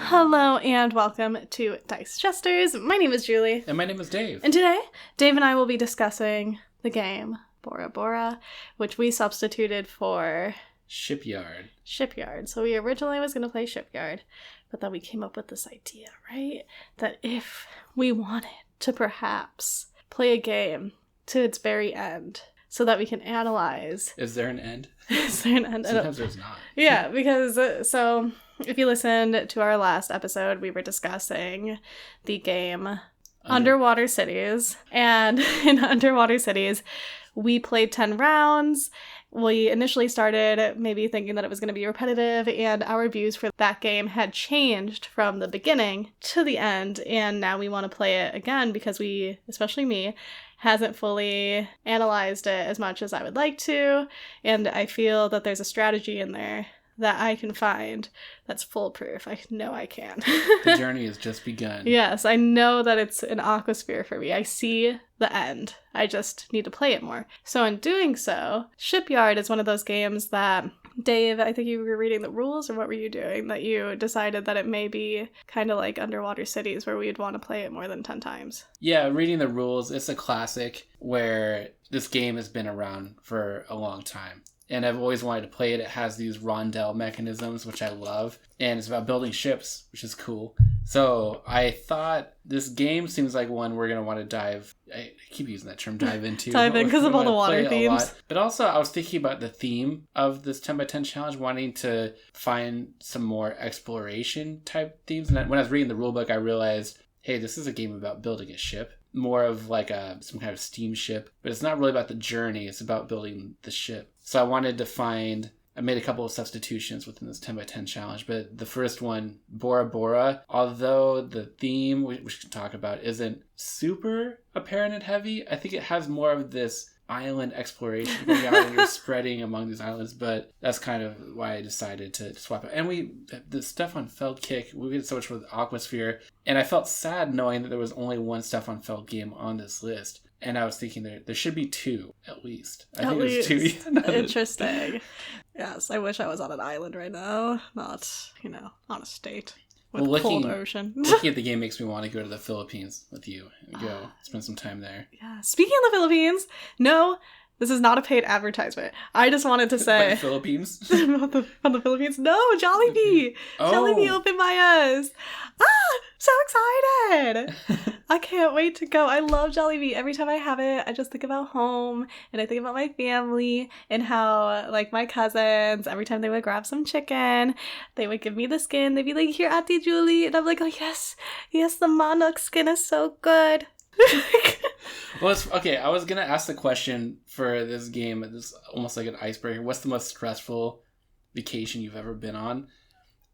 Hello and welcome to Dicejesters. My name is Julie. And my name is Dave. And today, Dave and I will be discussing the game Bora Bora, which we substituted for Shipyard. So we originally was going to play Shipyard, but then we came up with this idea, right? That if we wanted to perhaps play a game to its very end, so that we can analyze. Is there an end? Is there an end? Sometimes there's not. Yeah, because so if you listened to our last episode, we were discussing the game Underwater Cities. And in Underwater Cities, we played 10 rounds. We initially started maybe thinking that it was going to be repetitive, and our views for that game had changed from the beginning to the end, and now we want to play it again because we, especially me, hasn't fully analyzed it as much as I would like to, and I feel that there's a strategy in there that I can find that's foolproof. I know I can. The journey has just begun. Yes, I know that it's an aquasphere for me. I see the end. I just need to play it more. So in doing so, Shipyard is one of those games that, Dave, I think you were reading the rules, or what were you doing, that you decided that it may be kind of like Underwater Cities where we'd want to play it more than 10 times. Yeah, reading the rules, it's a classic where this game has been around for a long time. And I've always wanted to play it. It has these rondel mechanisms, which I love. And it's about building ships, which is cool. So I thought this game seems like one we're going to want to dive... I keep using that term, dive into. Dive in because of all the water themes. But also I was thinking about the theme of this 10x10 challenge, wanting to find some more exploration type themes. And when I was reading the rulebook, I realized, hey, this is a game about building a ship. More of like some kind of steamship. But it's not really about the journey. It's about building the ship. So I wanted to find... I made a couple of substitutions within this 10x10 challenge, but the first one, Bora Bora, although the theme, which we can talk about, isn't super apparent and heavy, I think it has more of this island exploration going on, and you're spreading among these islands, but that's kind of why I decided to swap it. And the Stefan Feld kick, we did so much with Aquasphere, and I felt sad knowing that there was only one Stefan Feld game on this list. And I was thinking there should be two, at least. I think there's two. Interesting. Yes, I wish I was on an island right now, not on a state with cold ocean. Looking at the game makes me want to go to the Philippines with you and go spend some time there. Yeah. Speaking of the Philippines, no, this is not a paid advertisement. I just wanted to say... the Philippines? About the Philippines? No, Jollibee! Oh. Jollibee opened by us! So excited! I can't wait to go. I love Jollibee. Every time I have it, I just think about home, and I think about my family, and how, like, my cousins, every time they would grab some chicken, they would give me the skin. They'd be like, here, Auntie Julie. And I'm like, oh, yes, the manok skin is so good. Well, okay, I was going to ask the question for this game, this almost like an icebreaker. What's the most stressful vacation you've ever been on?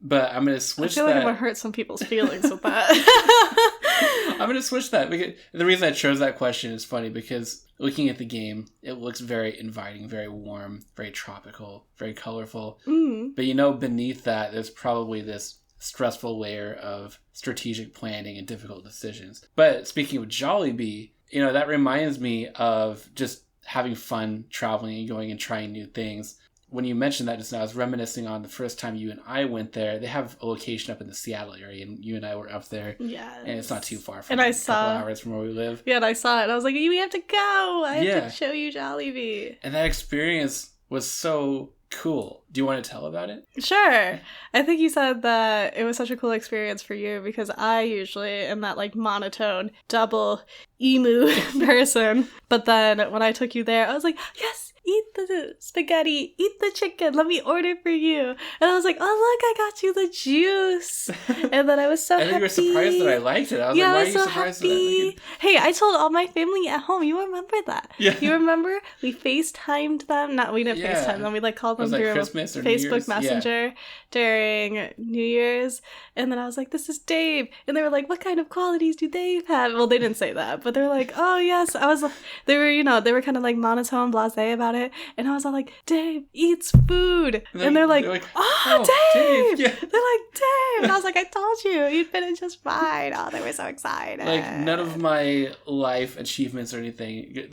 But I'm going to switch that. I feel like I'm going to hurt some people's feelings with that. I'm going to switch that. Because the reason I chose that question is funny because looking at the game, it looks very inviting, very warm, very tropical, very colorful. Mm. But beneath that, there's probably this stressful layer of strategic planning and difficult decisions. But speaking of Jollibee, that reminds me of just having fun traveling and going and trying new things. When you mentioned that just now, I was reminiscing on the first time you and I went there. They have a location up in the Seattle area, and you and I were up there. Yes. And it's not too far from a couple hours from where we live. Yeah, and I saw it. I was like, we have to go. I have to show you Jollibee. And that experience was so cool. Do you want to tell about it? Sure. I think you said that it was such a cool experience for you because I usually am that like monotone double emu person. But then when I took you there, I was like, yes, eat the spaghetti, eat the chicken, let me order for you. And I was like, oh, look, I got you the juice. And then I was so happy. I think you were surprised that I liked it. I was like, why are you so surprised happy. that I like it? Hey, I told all my family at home. You remember that? Yeah. You remember? We FaceTimed them. We didn't FaceTime them. We called them through Christmas or Facebook Messenger during New Year's. And then I was like, this is Dave. And they were like, what kind of qualities do Dave have? Well, they didn't say that, but they were like, oh, yes. They were kind of like monotone, blasé about it. And I was all like, Dave eats food. And they're like, oh, Dave. Yeah. They're like, Dave. And I was like, I told you, you'd fit in just fine. Oh, they were so excited. Like, none of my life achievements or anything,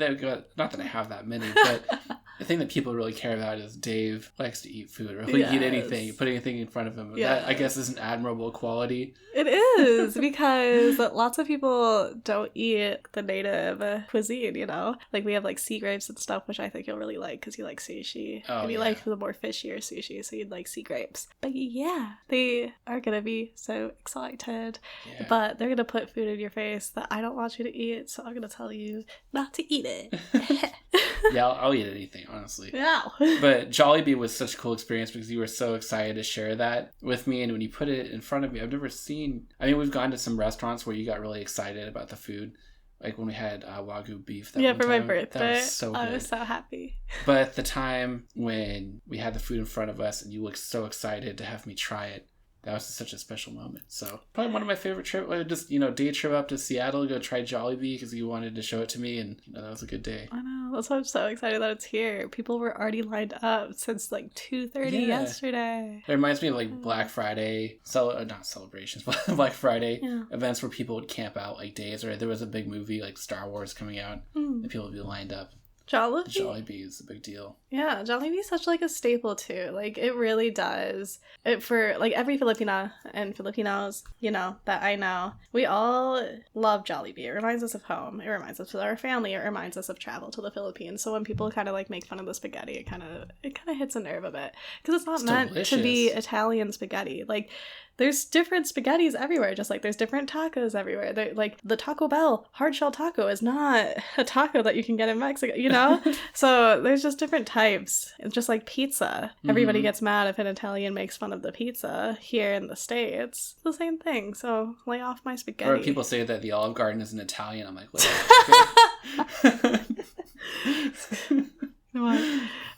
not that I have that many, but The thing that people really care about is Dave likes to eat food, or he'll eat anything, put anything in front of him. That, I guess, is an admirable quality. It is, because lots of people don't eat the native cuisine, you know? Like, we have, like, sea grapes and stuff, which I think you'll really like, because you like sushi. And you like the more fishier sushi, so you'd like sea grapes. But yeah, they are gonna be so excited. Yeah. But they're gonna put food in your face that I don't want you to eat, so I'm gonna tell you not to eat it. Yeah, I'll eat anything, honestly. Yeah. But Jollibee was such a cool experience because you were so excited to share that with me. And when you put it in front of me, I've never seen... I mean, we've gone to some restaurants where you got really excited about the food. Like when we had Wagyu beef. For my birthday. That was so good. I was so happy. But at the time when we had the food in front of us and you looked so excited to have me try it, that was just such a special moment. So probably one of my favorite trips. Just, day trip up to Seattle, go try Jollibee because you wanted to show it to me, and that was a good day. I know. That's why I'm so excited that it's here. People were already lined up since like 2:30 yesterday. It reminds me of like Black Friday, not celebrations, but Black Friday events where people would camp out like days. Or there was a big movie like Star Wars coming out, and people would be lined up. Jollibee is a big deal. Yeah, Jollibee is such like a staple too. Like it really does. For like every Filipina and Filipinos, that I know, we all love Jollibee. It reminds us of home. It reminds us of our family. It reminds us of travel to the Philippines. So when people kind of like make fun of the spaghetti, it kind of hits a nerve a bit because it's meant delicious. To be Italian spaghetti. Like there's different spaghettis everywhere, just like there's different tacos everywhere. Like the Taco Bell hard shell taco is not a taco that you can get in Mexico, So there's just different types. It's just like pizza. Everybody gets mad if an Italian makes fun of the pizza here in the States. It's the same thing. So lay off my spaghetti. Or people say that the Olive Garden is an Italian. I'm like, what?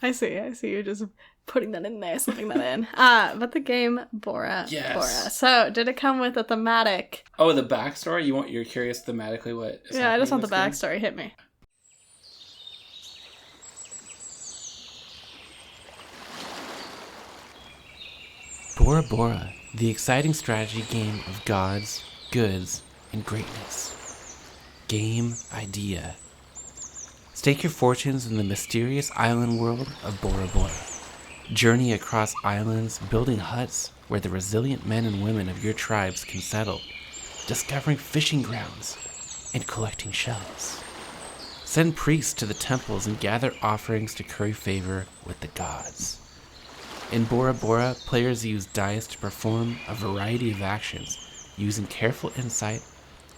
I see. You're just putting that in there, slipping that in. But the game Bora Bora. So, did it come with a thematic? Oh, the backstory? You're curious thematically what is I just want the backstory. Hit me. Bora Bora, the exciting strategy game of gods, goods, and greatness. Game idea. Stake your fortunes in the mysterious island world of Bora Bora. Journey across islands, building huts where the resilient men and women of your tribes can settle, discovering fishing grounds, and collecting shells. Send priests to the temples and gather offerings to curry favor with the gods. In Bora Bora, players use dice to perform a variety of actions using careful insight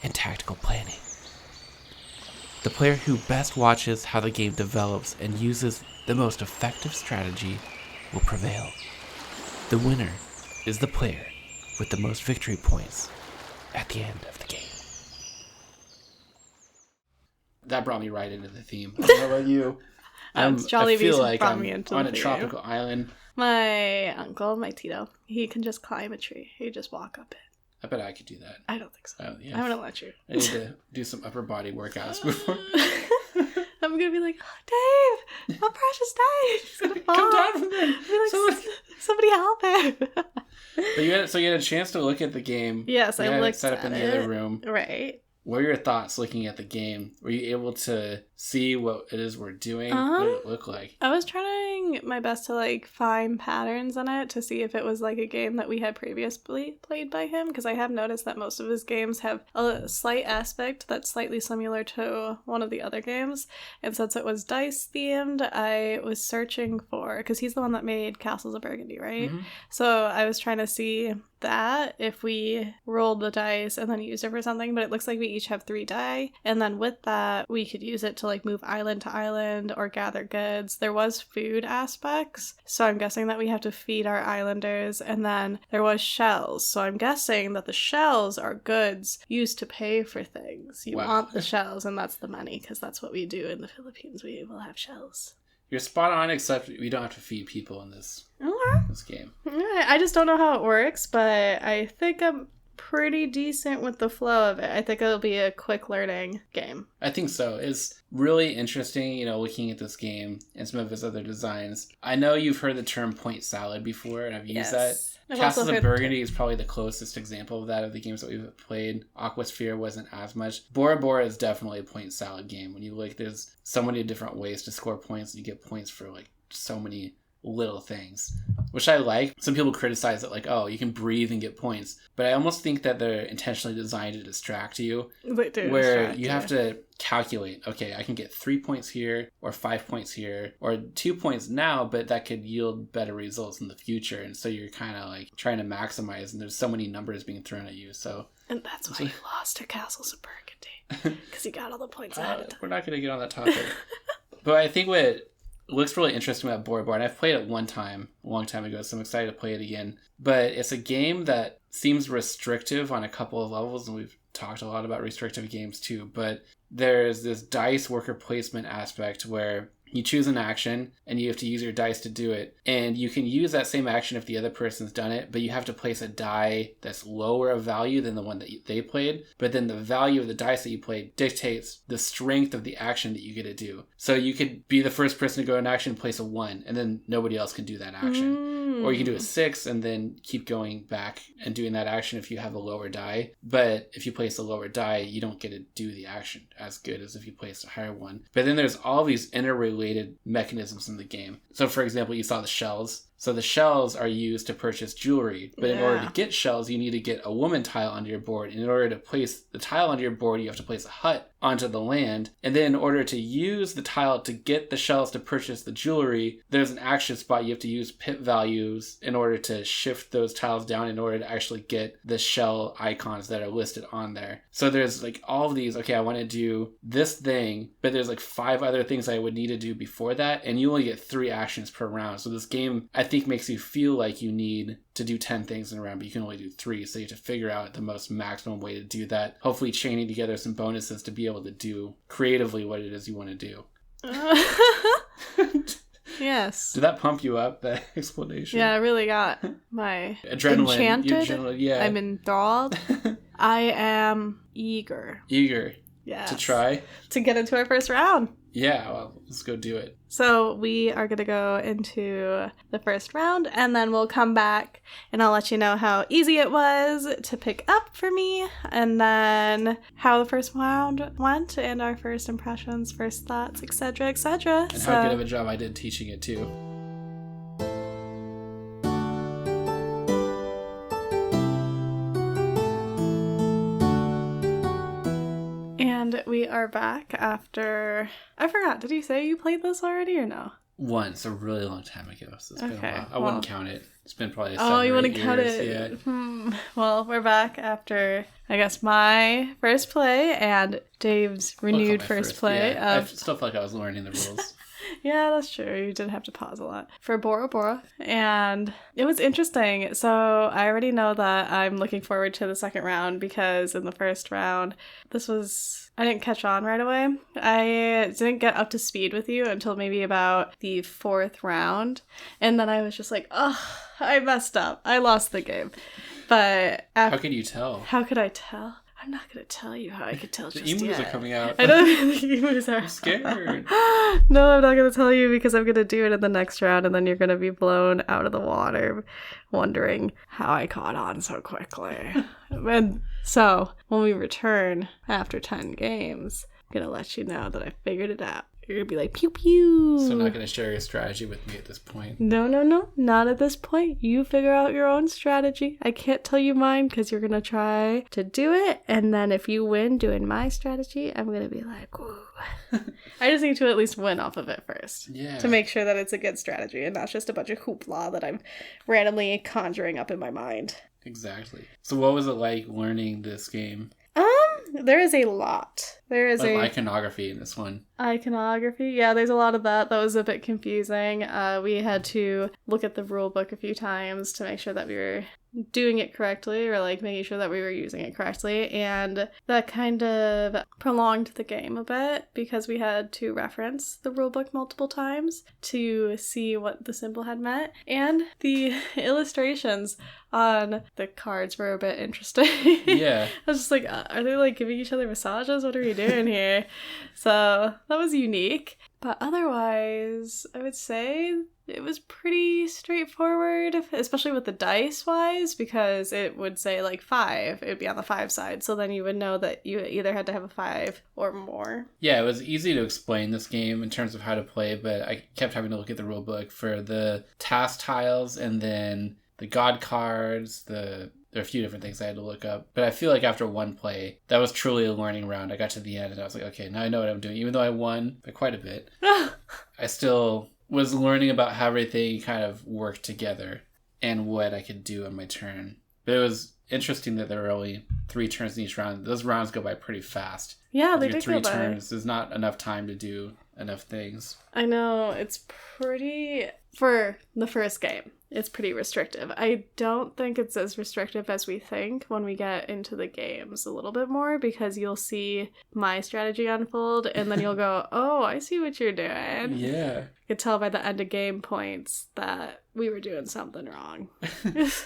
and tactical planning. The player who best watches how the game develops and uses the most effective strategy will prevail. The winner is the player with the most victory points at the end of the game. That brought me right into the theme. I don't know about you. I feel like I'm on a tropical island. My uncle, my Tito, he can just climb a tree. He just walk up it. I bet I could do that. I don't think so. I wouldn't let you. I need to do some upper body workouts before. I'm going to be like, oh, Dave, my precious Dave. He's going to fall. Come down from there. Like, somebody help him. But you had a chance to look at the game. Yes, I looked set up in the other room. Right. What are your thoughts looking at the game? Were you able to see what it is we're doing? What did it look like? I was trying my best to find patterns in it to see if it was like a game that we had previously played by him, because I have noticed that most of his games have a slight aspect that's slightly similar to one of the other games. And since it was dice themed, I was searching for, because he's the one that made Castles of Burgundy, right? Mm-hmm. So I was trying to see that if we rolled the dice and then used it for something, but it looks like we each have 3 die, and then with that we could use it to move island to island or gather goods. There was food aspects, so I'm guessing that we have to feed our islanders, and then there was shells, so I'm guessing that the shells are goods used to pay for things. You want the shells, and that's the money, because that's what we do in the Philippines. We will have shells. You're spot on, except we don't have to feed people in this game. I just don't know how it works, but I think I'm pretty decent with the flow of it. I think it'll be a quick learning game. I think so. It's really interesting, looking at this game and some of its other designs. I know you've heard the term point salad before, and I've used that. Castles of Burgundy is probably the closest example of that of the games that we've played. Aquasphere wasn't as much. Bora Bora is definitely a point salad game. When you look, there's so many different ways to score points, and you get points for like so many little things, which I like. Some people criticize it like, oh, you can breathe and get points, but I almost think that they're intentionally designed to distract you, where you have to calculate, okay, I can get 3 points here or 5 points here or 2 points now, but that could yield better results in the future. And so you're kind of like trying to maximize, and there's so many numbers being thrown at you. And that's why you lost to Castles of Burgundy, because you got all the points ahead of time. We're not going to get on that topic. But I think what looks really interesting about Bora Bora, and I've played it one time, a long time ago, so I'm excited to play it again. But it's a game that seems restrictive on a couple of levels, and we've talked a lot about restrictive games too. But there's this dice worker placement aspect where you choose an action and you have to use your dice to do it. And you can use that same action if the other person's done it, but you have to place a die that's lower of value than the one that they played. But then the value of the dice that you played dictates the strength of the action that you get to do. So you could be the first person to go in action and place a 1, and then nobody else can do that action. Or you can do a 6 and then keep going back and doing that action if you have a lower die. But if you place a lower die, you don't get to do the action as good as if you placed a higher one. But then there's all these interrelated mechanisms in the game. So for example, you saw the shells. So the shells are used to purchase jewelry, but in order to get shells, you need to get a woman tile onto your board. And in order to place the tile onto your board, you have to place a hut onto the land. And then in order to use the tile to get the shells to purchase the jewelry, there's an action spot. You have to use pip values in order to shift those tiles down in order to actually get the shell icons that are listed on there. So there's like all of these, okay, I want to do this thing, but there's like 5 other things I would need to do before that. And you only get 3 actions per round. So this game, I think, makes you feel like you need to do 10 things in a round, but you can only do 3. So you have to figure out the most maximum way to do that. Hopefully chaining together some bonuses to be able to do creatively what it is you want to do. Yes. Did that pump you up, that explanation? Yeah, I really got my adrenaline. Enchanted. Yeah. I'm enthralled. I am eager. Yes. To try? To get into our first round. Yeah, well, let's go do it. So we are going to go into the first round, and then we'll come back, and I'll let you know how easy it was to pick up for me, and then how the first round went, and our first impressions, first thoughts, etc., etc. And how good of a job I did teaching it, too. And we are back after... I forgot, did you say you played this already or no? Once, a really long time ago. So it's been a while. I wouldn't count it. It's been probably 7 Oh, you or 8 wouldn't count years. it? Well, we're back after, I guess, my first play and Dave's renewed first play. Yeah. I still feel like I was learning the rules. Yeah, that's true. You did have to pause a lot for Bora Bora. And it was interesting. So I already know that I'm looking forward to the second round because in the first round, I didn't catch on right away. I didn't get up to speed with you until maybe about the 4th round. And then I was just like, oh, I messed up. I lost the game. But how could you tell? How could I tell? I'm not going to tell you how I could tell just yet. The emus are coming out. I don't think the emus are. I'm scared. No, I'm not going to tell you because I'm going to do it in the next round and then you're going to be blown out of the water wondering how I caught on so quickly. And so, when we return after 10 games, I'm going to let you know that I figured it out. You're going to be like, pew pew. So I'm not going to share your strategy with me at this point. No. Not at this point. You figure out your own strategy. I can't tell you mine because you're going to try to do it. And then if you win doing my strategy, I'm going to be like, ooh. I just need to at least win off of it first. Yeah. To make sure that it's a good strategy and not just a bunch of hoopla that I'm randomly conjuring up in my mind. Exactly. So what was it like learning this game? There is a lot. There is iconography in this one. Iconography? Yeah, there's a lot of that. That was a bit confusing. We had to look at the rule book a few times to make sure that we were doing it correctly, or like making sure that we were using it correctly, and that kind of prolonged the game a bit because we had to reference the rulebook multiple times to see what the symbol had meant, and the illustrations on the cards were a bit interesting. Yeah. I was just like, are they like giving each other massages? What are we doing here? So that was unique. But otherwise, I would say it was pretty straightforward, especially with the dice wise, because it would say like 5. It would be on the 5 side. So then you would know that you either had to have a 5 or more. Yeah, it was easy to explain this game in terms of how to play, but I kept having to look at the rule book for the task tiles and then the god cards, there are a few different things I had to look up. But I feel like after one play, that was truly a learning round. I got to the end and I was like, okay, now I know what I'm doing. Even though I won by quite a bit, I still was learning about how everything kind of worked together and what I could do on my turn. But it was interesting that there were only 3 turns in each round. Those rounds go by pretty fast. Yeah, they did go by. 3 turns, there's not enough time to do enough things. I know, it's pretty... For the first game, it's pretty restrictive. I don't think it's as restrictive as we think when we get into the games a little bit more, because you'll see my strategy unfold and then you'll go, oh, I see what you're doing. Yeah. You could tell by the end of game points that we were doing something wrong.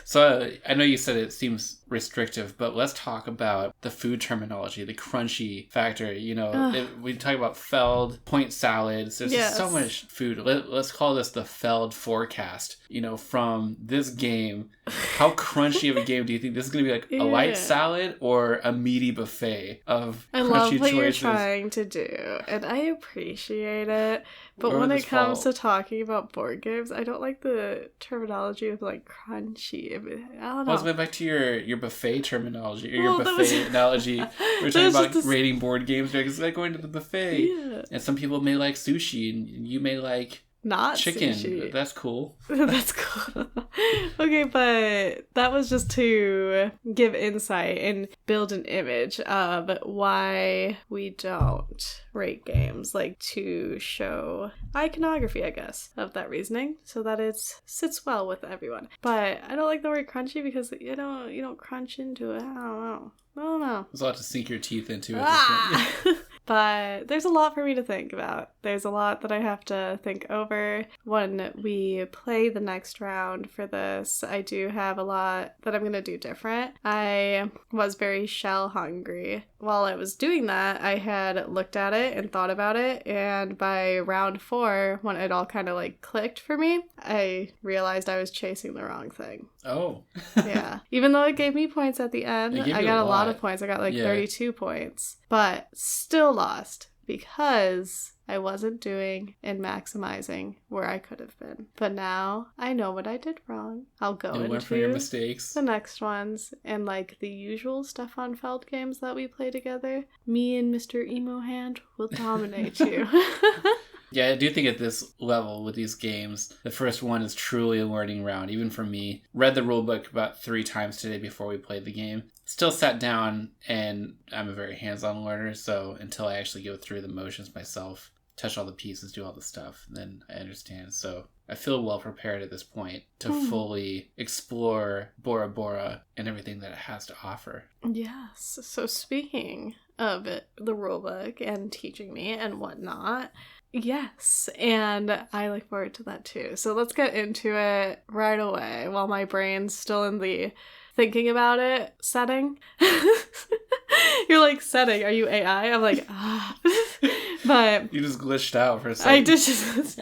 So I know you said it seems restrictive, but let's talk about the food terminology, the crunchy factor. You know, we talk about Feld, point salads. There's just so much food. Let's call this the Feld forecast. You know, from this game, how crunchy of a game do you think this is going to be? Like a light salad or a meaty buffet of crunchy choices? I love what you're trying to do, and I appreciate it. But when it comes to talking about board games, I don't like the terminology of like crunchy. I don't know. Well, let's go back to your buffet terminology, or your buffet analogy. We're talking about rating board games. It's like going to the buffet. Yeah. And some people may like sushi, and you may like not chicken. Sushi. That's cool. That's cool. Okay, but that was just to give insight and build an image of why we don't rate games, like to show iconography, I guess, of that reasoning, so that it sits well with everyone. But I don't like the word crunchy because you don't crunch into it. I don't know. There's a lot to sink your teeth into it. But there's a lot for me to think about. There's a lot that I have to think over when we play the next round for this. I do have a lot that I'm going to do different. I was very shell hungry. While I was doing that, I had looked at it and thought about it, and by round 4, when it all kind of like clicked for me, I realized I was chasing the wrong thing. Oh. Yeah. Even though it gave me points at the end, I got a lot of points. I got like 32 points, but still lost because I wasn't doing and maximizing where I could have been. But now I know what I did wrong. I'll go into learn from your mistakes. The next ones, and like the usual Stefan Feld games that we play together, me and Mr. Emo Hand will dominate you. Yeah, I do think at this level with these games, the first one is truly a learning round, even for me. Read the rulebook about 3 times today before we played the game. Still sat down, and I'm a very hands-on learner, so until I actually go through the motions myself, touch all the pieces, do all the stuff, then I understand. So I feel well prepared at this point to fully explore Bora Bora and everything that it has to offer. Yes. So speaking of it, the rulebook and teaching me and whatnot, yes, and I look forward to that too. So let's get into it right away while my brain's still in the thinking about it setting. You're like, setting, are you AI? I'm like, But you just glitched out for a second. I did just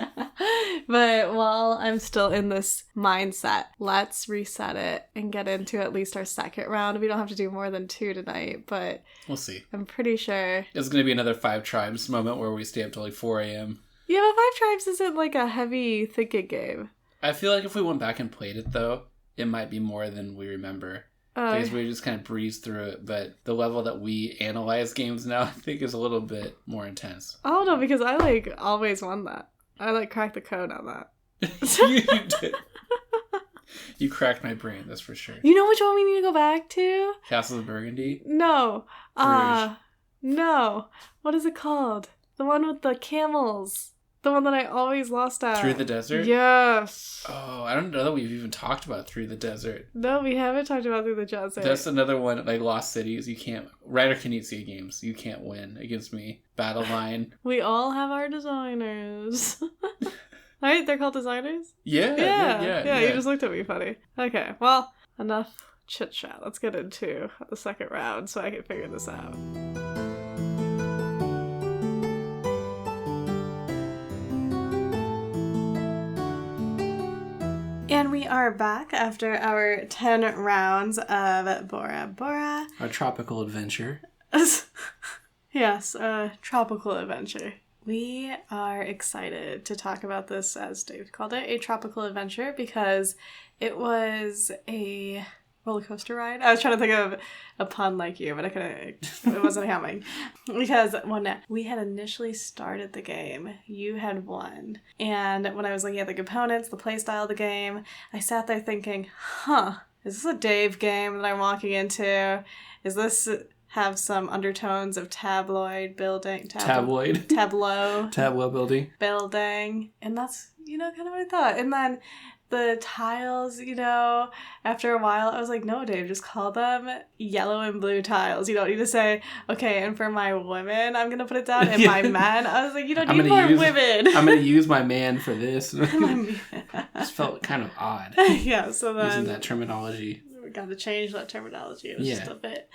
But while I'm still in this mindset, let's reset it and get into at least our second round. We don't have to do more than 2 tonight, but we'll see. I'm pretty sure it's going to be another 5 Tribes moment where we stay up till like 4 a.m. Yeah, but 5 Tribes isn't like a heavy thinking game. I feel like if we went back and played it, though, it might be more than we remember. Because we just kind of breeze through it, but the level that we analyze games now, I think, is a little bit more intense. Oh, no, because I, like, always won that. I, like, cracked the code on that. You did. You cracked my brain, that's for sure. You know which one we need to go back to? Castle of Burgundy? No. No. What is it called? The one with the camels. The one that I always lost at. Through the Desert? Yes. Oh, I don't know that we've even talked about Through the Desert. No, we haven't talked about Through the Desert. That's another one, like Lost Cities. You can't... Ryder Knizia games. You can't win against me. Battle Line. We all have our designers. Right? They're called designers? Yeah. You just looked at me funny. Okay, well, enough chit-chat. Let's get into the second round so I can figure this out. And we are back after our 10 rounds of Bora Bora. Our tropical adventure. Yes, a tropical adventure. We are excited to talk about this, as Dave called it, a tropical adventure, because it was a roller coaster ride. I was trying to think of a pun like you, but I couldn't. It wasn't coming. Because when we had initially started the game, you had won. And when I was looking at the components, the playstyle of the game, I sat there thinking, is this a Dave game that I'm walking into? Is this have some undertones of tabloid building? Tableau building. And that's, kind of what I thought. And then the tiles, after a while, I was like, no, Dave, just call them yellow and blue tiles. You don't need to say, okay, and for my women, I'm going to put it down, and my men. I was like, you don't need more women. I'm going to use my man for this. Just felt kind of odd. Yeah, so then... using that terminology. We got to change that terminology. It was just a bit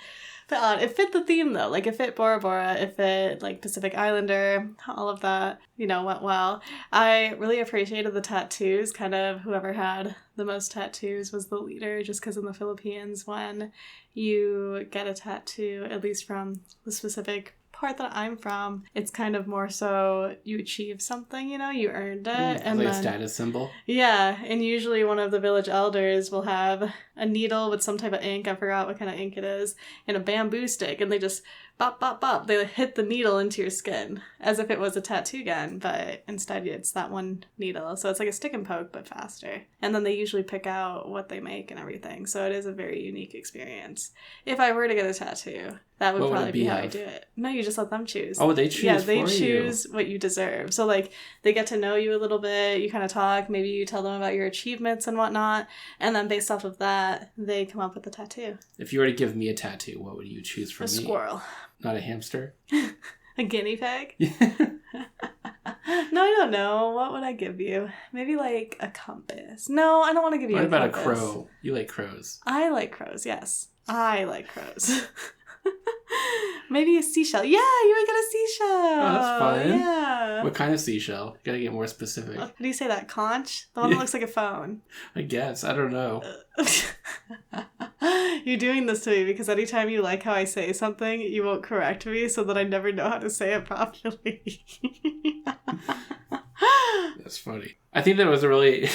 odd. It fit the theme, though. Like, it fit Bora Bora. It fit, like, Pacific Islander. All of that, went well. I really appreciated the tattoos. Kind of whoever had the most tattoos was the leader, just because in the Philippines, when you get a tattoo, at least from the specific part that I'm from, it's kind of more so you achieve something, you earned it. And like then, a status symbol. Yeah, and usually one of the village elders will have a needle with some type of ink, I forgot what kind of ink it is, and a bamboo stick, and they just bop, bop, bop. They hit the needle into your skin as if it was a tattoo gun, but instead it's that one needle. So it's like a stick and poke, but faster. And then they usually pick out what they make and everything. So it is a very unique experience. If I were to get a tattoo, that would probably be how I do it. No, you just let them choose. Oh, they choose. Yeah, they for choose you. What you deserve. So like they get to know you a little bit. You kind of talk. Maybe you tell them about your achievements and whatnot. And then based off of that, they come up with a tattoo. If you were to give me a tattoo, what would you choose for me? A squirrel. Not a hamster? A guinea pig? No, I don't know. What would I give you? Maybe like a compass. No, I don't want to give you a compass. What about a crow? You like crows. I like crows, yes. I like crows. Maybe a seashell. Yeah, you would get a seashell. Oh, that's fun. Yeah. What kind of seashell? Gotta get more specific. How do you say that? Conch? The one that looks like a phone. I guess. I don't know. You're doing this to me because anytime you like how I say something, you won't correct me so that I never know how to say it properly. That's funny. I think there was a really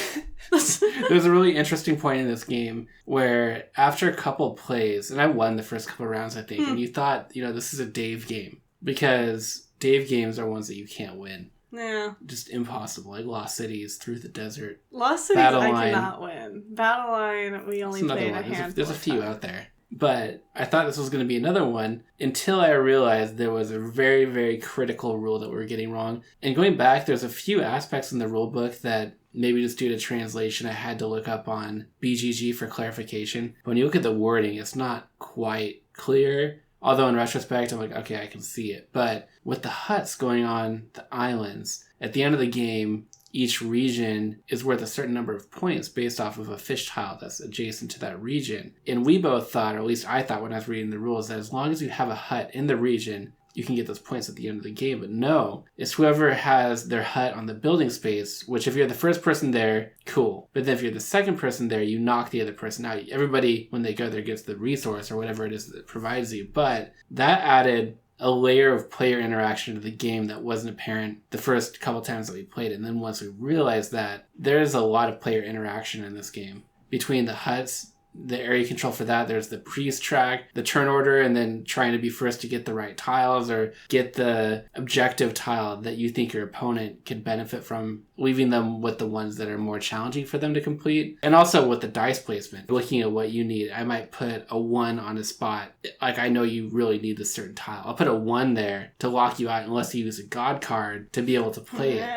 interesting point in this game where after a couple plays, and I won the first couple rounds, I think, and you thought, this is a Dave game because Dave games are ones that you can't win. Yeah. Just impossible. Like Lost Cities, Through the Desert. Lost Cities I cannot win. Battle Line, we only played a handful. There's a few out there. But I thought this was going to be another one until I realized there was a very, very critical rule that we were getting wrong. And going back, there's a few aspects in the rule book that maybe just due to translation I had to look up on BGG for clarification. But when you look at the wording, it's not quite clear. Although in retrospect, I'm like, okay, I can see it. But with the huts going on the islands, at the end of the game, each region is worth a certain number of points based off of a fish tile that's adjacent to that region. And we both thought, or at least I thought when I was reading the rules, that as long as you have a hut in the region, you can get those points at the end of the game. But no, it's whoever has their hut on the building space, which if you're the first person there, cool. But then if you're the second person there, you knock the other person out. Everybody, when they go there, gets the resource or whatever it is that provides you. But that added a layer of player interaction to the game that wasn't apparent the first couple times that we played it. And then once we realized that, there's a lot of player interaction in this game. Between the huts, the area control for that. There's the priest track, the turn order, and then trying to be first to get the right tiles or get the objective tile that you think your opponent could benefit from, leaving them with the ones that are more challenging for them to complete. And also with the dice placement, looking at what you need. I might put a 1 on a spot. Like, I know you really need this certain tile. I'll put a 1 there to lock you out unless you use a god card to be able to play it.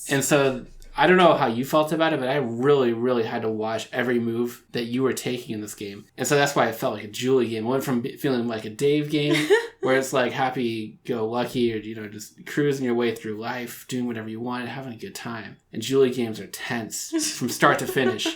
And so I don't know how you felt about it, but I really, really had to watch every move that you were taking in this game. And so that's why it felt like a Julie game. It went from feeling like a Dave game, where it's like happy-go-lucky, or, you know, just cruising your way through life, doing whatever you want, and having a good time. And Julie games are tense from start to finish.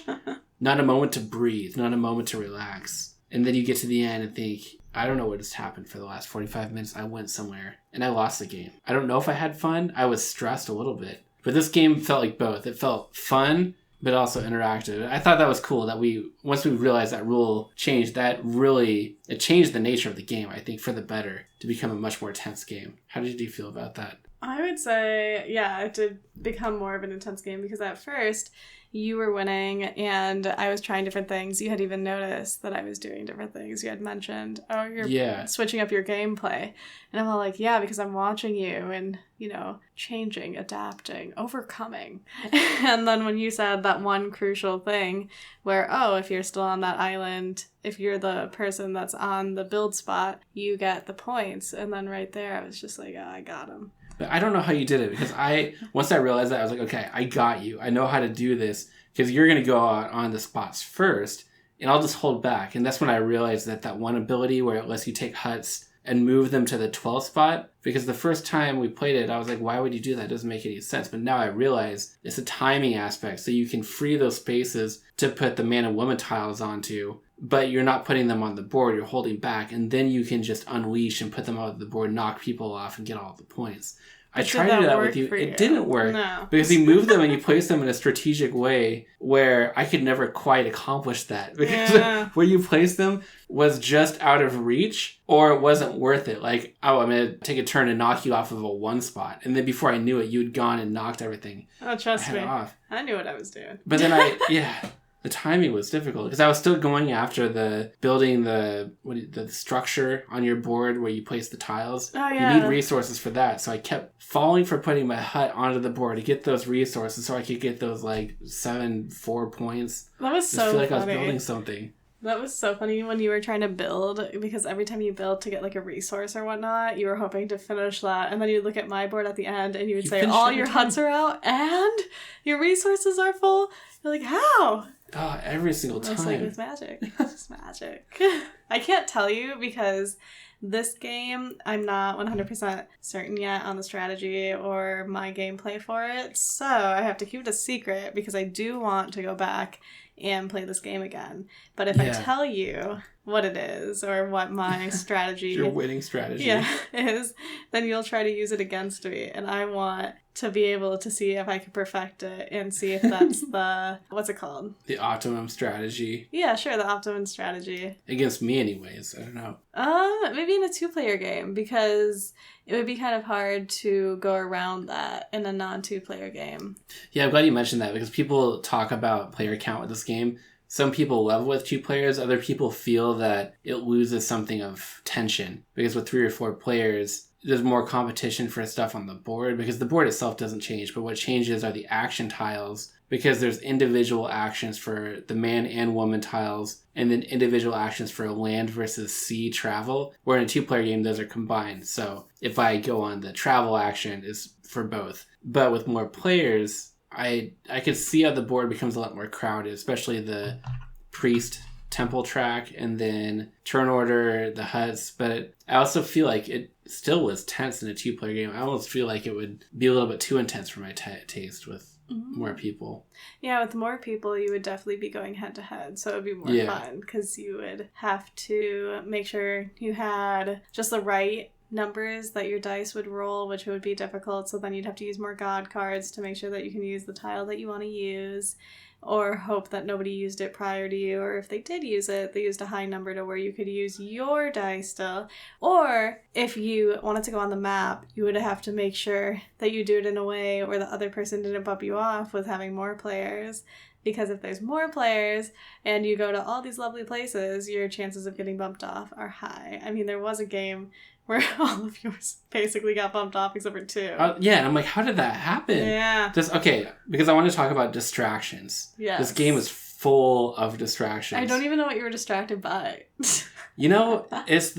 Not a moment to breathe, not a moment to relax. And then you get to the end and think, I don't know what just happened for the last 45 minutes. I went somewhere, and I lost the game. I don't know if I had fun. I was stressed a little bit. But this game felt like both. It felt fun, but also interactive. I thought that was cool that once we realized that rule changed, it changed the nature of the game, I think, for the better, to become a much more tense game. How did you feel about that? I would say, yeah, it did become more of an intense game, because at first you were winning and I was trying different things. You had even noticed that I was doing different things. You had mentioned, oh, you're switching up your gameplay. And I'm all like, yeah, because I'm watching you and, you know, changing, adapting, overcoming. And then when you said that one crucial thing where, oh, if you're still on that island, if you're the person that's on the build spot, you get the points. And then right there, I was just like, oh, I got him. But I don't know how you did it, because once I realized that, I was like, okay, I got you. I know how to do this, because you're going to go out on the spots first, and I'll just hold back. And that's when I realized that one ability where it lets you take huts and move them to the 12th spot, because the first time we played it, I was like, why would you do that? It doesn't make any sense. But now I realize it's a timing aspect, so you can free those spaces to put the man and woman tiles onto, but you're not putting them on the board, you're holding back, and then you can just unleash and put them out of the board, knock people off, and get all the points. I tried to do that with you. It didn't work. No. Because you moved them and you placed them in a strategic way where I could never quite accomplish that. Because where you placed them was just out of reach, or it wasn't worth it. Like, oh, I'm going to take a turn and knock you off of a 1 spot. And then before I knew it, you'd gone and knocked everything. Oh, trust me. Off. I knew what I was doing. But then the timing was difficult, because I was still going after building the structure on your board where you place the tiles. Oh, yeah. You need resources for that. So I kept falling for putting my hut onto the board to get those resources so I could get those 4 points. That was so funny. I feel like I was building something. That was so funny when you were trying to build, because every time you build to get a resource or whatnot, you were hoping to finish that, and then you'd look at my board at the end and you would say all your huts are out and your resources are full. You're like, how? Oh, every single time. It's like, it's magic. It's just magic. I can't tell you, because this game, I'm not 100% certain yet on the strategy or my gameplay for it, so I have to keep it a secret, because I do want to go back and play this game again. But if I tell you what it is, or what my strategy... Your winning strategy. Is, then you'll try to use it against me. And I want to be able to see if I can perfect it and see if that's the... What's it called? The optimum strategy. Yeah, sure, the optimum strategy. Against me anyways, I don't know. Maybe in a 2-player game, because it would be kind of hard to go around that in a non-2-player game. Yeah, I'm glad you mentioned that, because people talk about player count with this game. Some people love it with 2 players. Other people feel that it loses something of tension, because with 3 or 4 players, there's more competition for stuff on the board, because the board itself doesn't change, but what changes are the action tiles, because there's individual actions for the man and woman tiles, and then individual actions for land versus sea travel, where in a 2-player game, those are combined. So if I go on the travel action, is for both. But with more players, I could see how the board becomes a lot more crowded, especially the priest temple track, and then turn order, the huts. But I also feel like it still was tense in a 2-player game. I almost feel like it would be a little bit too intense for my taste with more people. Yeah, with more people, you would definitely be going head to head, so it would be more fun, because you would have to make sure you had just the right numbers that your dice would roll, which would be difficult. So then you'd have to use more God cards to make sure that you can use the tile that you want to use, or hope that nobody used it prior to you, or if they did use it, they used a high number to where you could use your dice still. Or if you wanted to go on the map, you would have to make sure that you do it in a way where the other person didn't bump you off with having more players. Because if there's more players and you go to all these lovely places, your chances of getting bumped off are high. I mean, there was a game where all of yours basically got bumped off except for 2. Yeah, and I'm like, how did that happen? Yeah. Okay, because I want to talk about distractions. Yes. This game is full of distractions. I don't even know what you were distracted by. You know, it's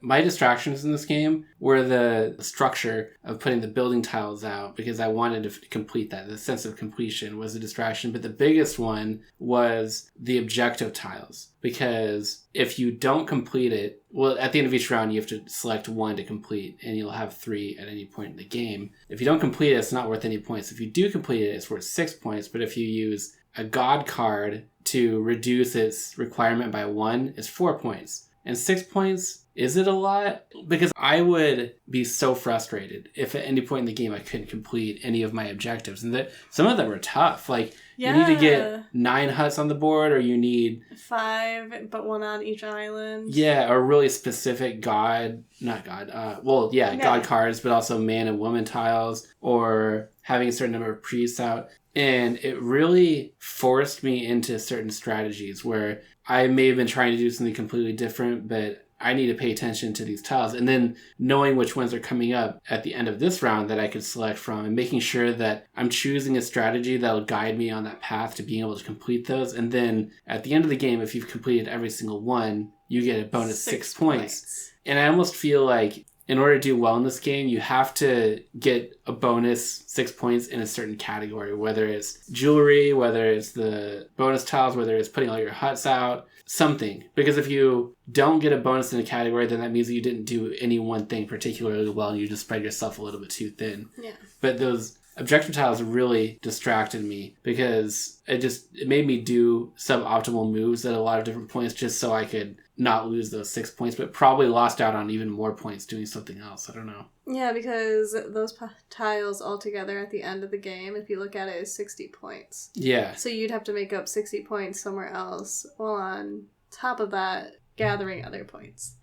my distractions in this game were the structure of putting the building tiles out, because I wanted to complete that. The sense of completion was a distraction, but the biggest one was the objective tiles, because if you don't complete it, well, at the end of each round, you have to select 1 to complete, and you'll have 3 at any point in the game. If you don't complete it, it's not worth any points. If you do complete it, it's worth 6 points, but if you use a God card to reduce its requirement by 1, it's 4 points. And 6 points, is it a lot? Because I would be so frustrated if at any point in the game I couldn't complete any of my objectives. And some of them are tough. Like, you need to get 9 huts on the board, or you need 5, but 1 on each island. Yeah, or really specific God cards, but also man and woman tiles, or having a certain number of priests out. And it really forced me into certain strategies where I may have been trying to do something completely different, but I need to pay attention to these tiles. And then knowing which ones are coming up at the end of this round that I could select from, and making sure that I'm choosing a strategy that will guide me on that path to being able to complete those. And then at the end of the game, if you've completed every single one, you get a bonus 6 points. And I almost feel like in order to do well in this game, you have to get a bonus 6 points in a certain category, whether it's jewelry, whether it's the bonus tiles, whether it's putting all your huts out, something. Because if you don't get a bonus in a category, then that means that you didn't do any one thing particularly well, and you just spread yourself a little bit too thin. Yeah. But those objective tiles really distracted me, because it made me do suboptimal moves at a lot of different points just so I could not lose those 6 points, but probably lost out on even more points doing something else. I don't know. Yeah, because those tiles altogether at the end of the game, if you look at it, is 60 points. Yeah. So you'd have to make up 60 points somewhere else, while on top of that, gathering other points.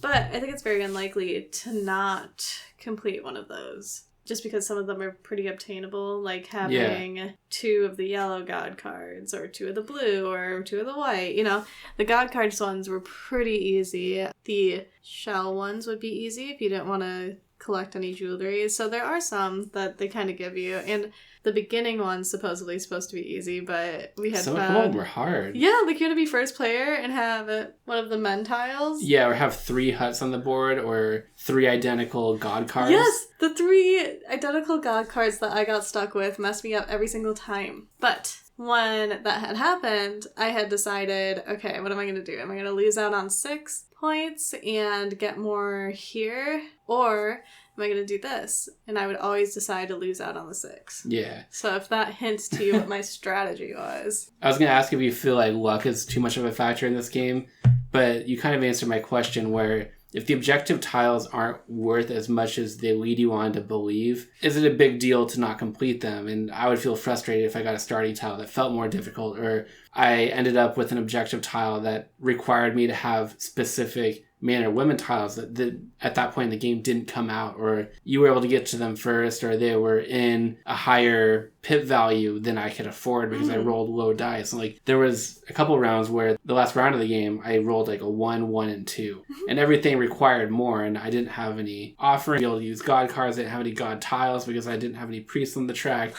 But I think it's very unlikely to not complete one of those, just because some of them are pretty obtainable, like having 2 of the yellow God cards, or 2 of the blue, or 2 of the white. You know, the God cards ones were pretty easy. The shell ones would be easy if you didn't want to collect any jewelry. So there are some that they kind of give you. And the beginning one's supposedly supposed to be easy, but we had some of them were hard. Yeah, like you had to be first player and have one of the men tiles. Yeah, or have 3 huts on the board, or 3 identical God cards. Yes, the 3 identical God cards that I got stuck with messed me up every single time. But when that had happened, I had decided, okay, what am I going to do? Am I going to lose out on 6 points and get more here? Or am I going to do this? And I would always decide to lose out on the 6. Yeah. So if that hints to you what my strategy was. I was going to ask if you feel like luck is too much of a factor in this game, but you kind of answered my question, where if the objective tiles aren't worth as much as they lead you on to believe, is it a big deal to not complete them? And I would feel frustrated if I got a starting tile that felt more difficult, or I ended up with an objective tile that required me to have specific man or women tiles that at that point in the game didn't come out, or you were able to get to them first, or they were in a higher pip value than I could afford because I rolled low dice. And like, there was a couple rounds where the last round of the game I rolled like a 1, 1, and 2, and everything required more, and I didn't have any offering to be able to use God cards. I didn't have any God tiles because I didn't have any priests on the track.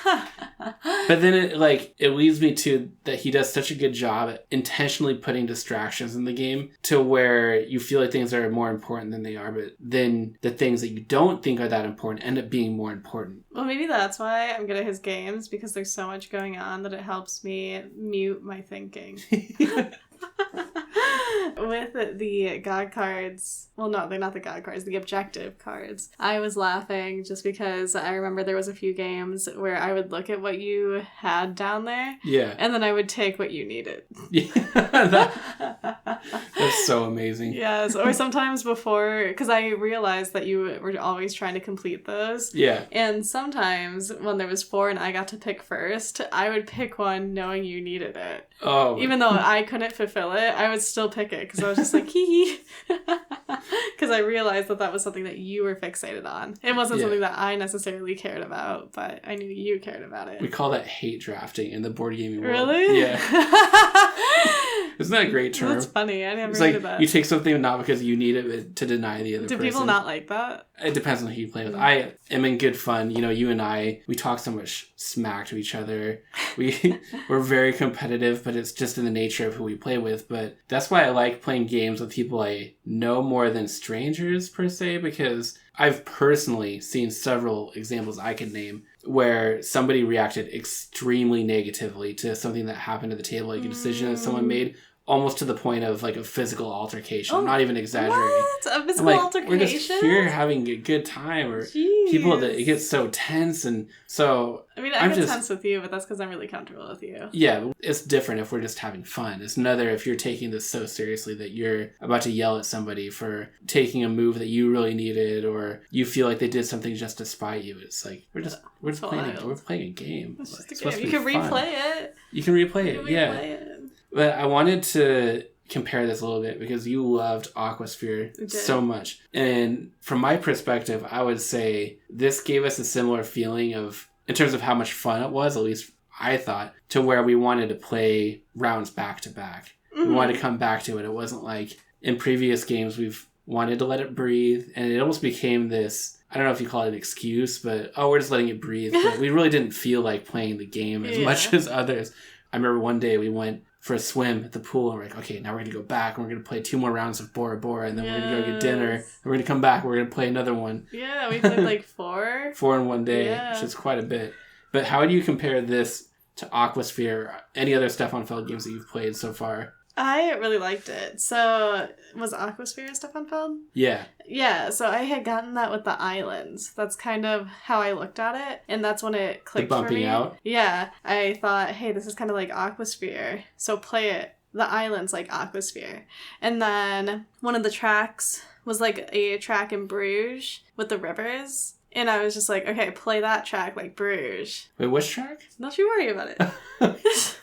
But then it leads me to that he does such a good job at intentionally putting distractions in the game to where you feel like things are more important than they are, but then the things that you don't think are that important end up being more important. Well, maybe that's why I'm good at his games, because there's so much going on that it helps me mute my thinking. With the God cards, well, no, they're not the God cards, the objective cards. I was laughing just because I remember there was a few games where I would look at what you had down there, yeah, and then I would take what you needed. That's so amazing. Yes, or sometimes before, because I realized that you were always trying to complete those. Yeah. And sometimes when there was 4 and I got to pick first, I would pick one knowing you needed it. Oh. Even though I couldn't fulfill it, I would still pick it because I was just like, hee hee. Because I realized that was something that you were fixated on. It wasn't something that I necessarily cared about, but I knew you cared about it. We call that hate drafting in the board gaming world. Really? Yeah. Isn't that a great term? That's funny. I never It's heard like of that. you take something not because you need it, but to deny the other person. Do people not like that? It depends on who you play with. I am in good fun. You know, you and I, we talk so much smack to each other. We're very competitive, but it's just in the nature of who we play with. But that's why I like playing games with people I know more than strangers, per se, because I've personally seen several examples I can name where somebody reacted extremely negatively to something that happened at the table, like a decision that someone made, almost to the point of like a physical altercation. I'm not even exaggerating. What? A physical altercation? We're just here having a good time, or people that it gets so tense, and so I mean, I get tense with you, but that's because I'm really comfortable with you. Yeah, it's different if we're just having fun. It's another if you're taking this so seriously that you're about to yell at somebody for taking a move that you really needed, or you feel like they did something just to spite you. It's like we're playing a game. It's just a game. You can replay it. You can replay it. Yeah. But I wanted to compare this a little bit because you loved Aquasphere so much. And from my perspective, I would say this gave us a similar feeling of, in terms of how much fun it was, at least I thought, to where we wanted to play rounds back to back. We wanted to come back to it. It wasn't like in previous games we've wanted to let it breathe, and it almost became this, I don't know if you call it an excuse, but we're just letting it breathe. But we really didn't feel like playing the game as much as others. I remember one day we went for a swim at the pool, and we're like, okay, now we're going to go back, and we're going to play 2 more rounds of Bora Bora, and then we're going to go get dinner, and we're going to come back, and we're going to play another one. Yeah, we played like 4. 4 in one day, which is quite a bit. But how do you compare this to Aquasphere, or any other Stefan Feld games that you've played so far? I really liked it. So, was Aquasphere Stefan Feld? Yeah. Yeah, so I had gotten that with the islands. That's kind of how I looked at it, and that's when it clicked for me. The bumping out? Yeah, I thought, hey, this is kind of like Aquasphere, so play it. The islands like Aquasphere. And then one of the tracks was like a track in Bruges with the rivers. And I was just like, okay, play that track like Bruges. Wait, which track? Don't you worry about it.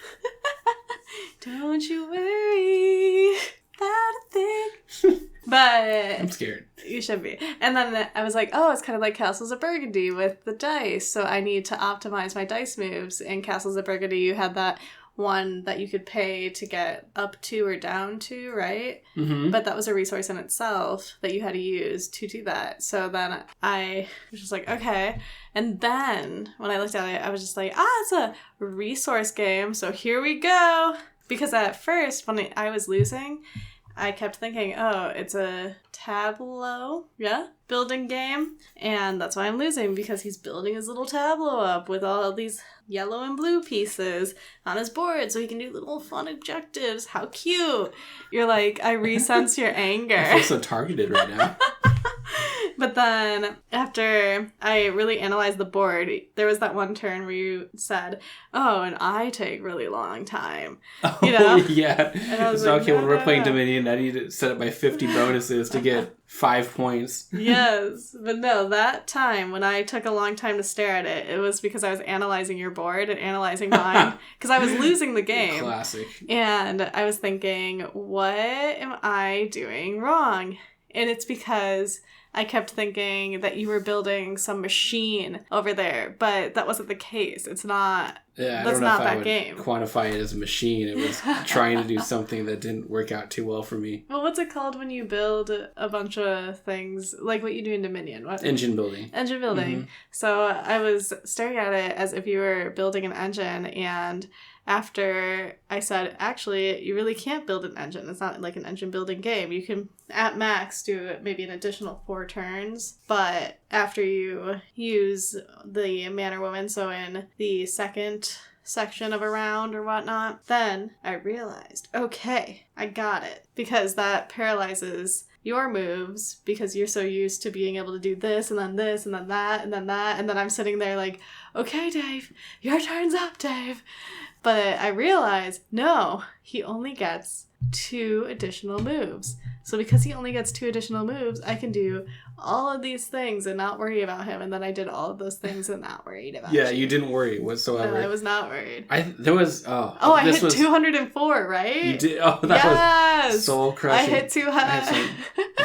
Don't you worry about a thing. But I'm scared. You should be. And then I was like, oh, it's kind of like Castles of Burgundy with the dice. So I need to optimize my dice moves. In Castles of Burgundy, you had that one that you could pay to get up to or down to, right? Mm-hmm. But that was a resource in itself that you had to use to do that. So then I was just like, okay. And then when I looked at it, I was just like, it's a resource game. So here we go. Because at first, when I was losing, I kept thinking, it's a tableau, building game. And that's why I'm losing, because he's building his little tableau up with all these yellow and blue pieces on his board so he can do little fun objectives. How cute. You're like, I resense your anger. I feel so targeted right now. But then after I really analyzed the board, there was that one turn where you said, and I take really long time. You know? Yeah. And I was like, okay, when we're playing Dominion, I need to set up my 50 bonuses to get 5 points. Yes. But no, that time when I took a long time to stare at it, it was because I was analyzing your board and analyzing mine. Because I was losing the game. Classic. And I was thinking, what am I doing wrong? And it's because I kept thinking that you were building some machine over there, but that wasn't the case. It's not. Yeah, that's not that game. Quantify it as a machine. It was trying to do something that didn't work out too well for me. Well, what's it called when you build a bunch of things, like what you do in Dominion? What? Engine building. Engine building. Mm-hmm. So I was staring at it as if you were building an engine, and after I said, actually, you really can't build an engine. It's not like an engine building game. You can, at max, do maybe an additional 4 turns. But after you use the man or woman, so in the second section of a round or whatnot, then I realized, okay, I got it. Because that paralyzes your moves because you're so used to being able to do this and then this and then that and then that. And then I'm sitting there like, okay, Dave, your turn's up, Dave. But I realized, no, he only gets 2 additional moves. So because he only gets 2 additional moves, I can do all of these things and not worry about him. And then I did all of those things and not worried about him. Yeah, you didn't worry whatsoever. No, I was not worried. I hit 204, right? You did? Oh, that was soul-crushing. I hit 200. I had some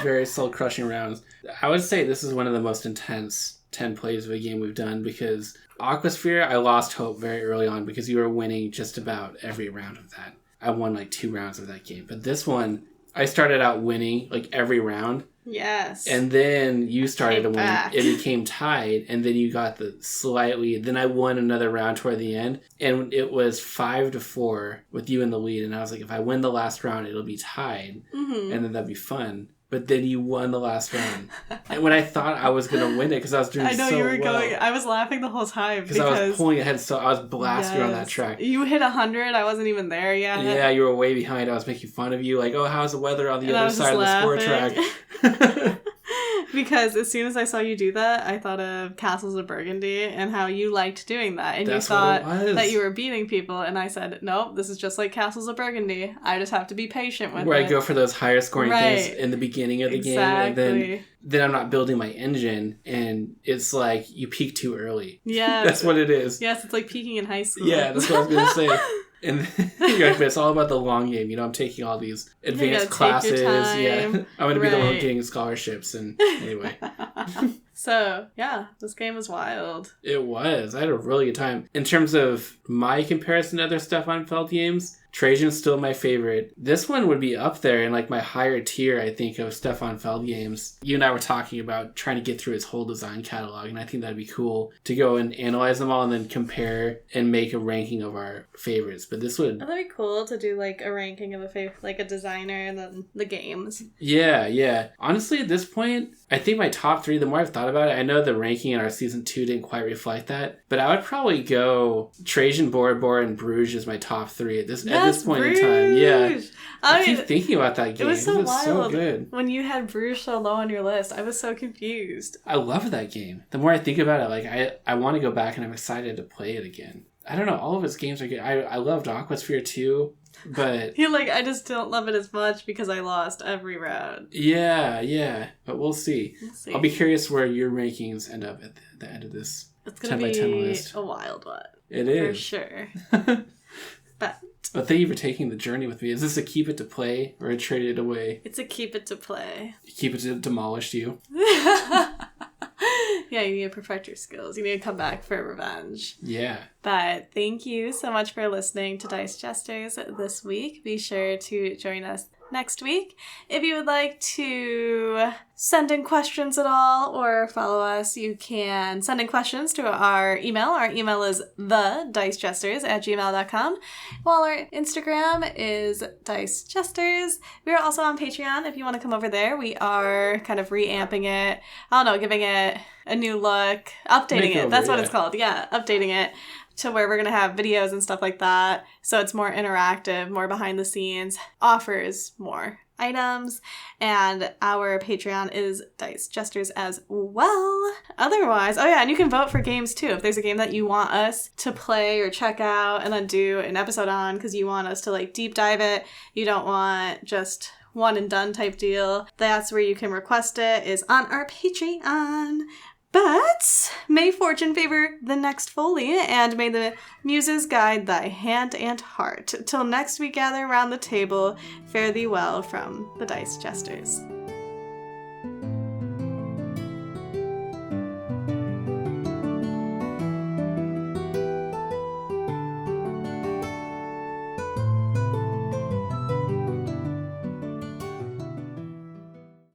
very soul-crushing rounds. I would say this is one of the most intense 10 plays of a game we've done, because Aquasphere, I lost hope very early on because you were winning just about every round of that. I won like 2 rounds of that game. But this one, I started out winning like every round. Yes. And then you started to win. It became tied, and then you got the slight lead. Then I won another round toward the end, and it was 5-4 with you in the lead. And I was like, if I win the last round, it'll be tied, and then that'd be fun. But then you won the last round. And when I thought I was going to win it, because I was doing so well. I know you were going. I was laughing the whole time. Because I was pulling ahead, so I was blasting on that track. You hit 100. I wasn't even there yet. Yeah, you were way behind. I was making fun of you. Like, oh, how's the weather on the other side of the score track? Because as soon as I saw you do that, I thought of Castles of Burgundy and how you liked doing that. And that's you thought that you were beating people. And I said, nope, this is just like Castles of Burgundy. I just have to be patient with it. Where I go for those higher scoring things in the beginning of the game. And then I'm not building my engine. And it's like you peak too early. Yeah. That's what it is. Yes, it's like peaking in high school. Yeah, that's what I was going to say. And you're like, but it's all about the long game. You know, I'm taking all these advanced classes. Yeah, I'm going to be the one getting scholarships. And anyway. So, yeah, this game was wild. It was. I had a really good time. In terms of my comparison to other Stefan Feld games, Trajan's still my favorite. This one would be up there in like my higher tier, I think, of Stefan Feld games. You and I were talking about trying to get through his whole design catalog, and I think that'd be cool to go and analyze them all and then compare and make a ranking of our favorites. But this would... That'd be cool to do like a ranking of like a designer and then the games. Yeah. Honestly, at this point, I think my top 3, the more I've thought about it, I know the ranking in our season 2 didn't quite reflect that, but I would probably go Trajan, Bora Bora, and Bruges as my top 3 at this point in time. Yeah. I keep thinking about that game. It was so wild. So good. When you had Bruges so low on your list, I was so confused. I love that game. The more I think about it, like I want to go back and I'm excited to play it again. I don't know, all of his games are good. I loved Aquasphere too. But you're like, I just don't love it as much because I lost every round. Yeah. But we'll see. I'll be curious where your rankings end up at the end of this 10 by 10 list. It's going to be a wild one. It is. For sure. But thank you for taking the journey with me. Is this a keep it to play or a trade it away? It's a keep it to play. Keep it to demolish you? Yeah, you need to perfect your skills. You need to come back for revenge. Yeah. But thank you so much for listening to Dice Jesters this week. Be sure to join us next week. If you would like to send in questions at all or follow us, you can send in questions to our email. Our email is thedicejesters@gmail.com, while our Instagram is dicejesters. We are also on Patreon if you want to come over there. We are kind of reamping it. I don't know, giving it a new look, updating it. That's what it's called. Yeah, updating it to where we're going to have videos and stuff like that. So it's more interactive, more behind the scenes, offers more items, and our Patreon is Dice Jesters as well. Otherwise, and you can vote for games too. If there's a game that you want us to play or check out and then do an episode on because you want us to like deep dive it, you don't want just one and done type deal, that's where you can request it, is on our Patreon. But may fortune favor the next Foley, and may the muses guide thy hand and heart. Till next we gather round the table, fare thee well from the Dice Jesters.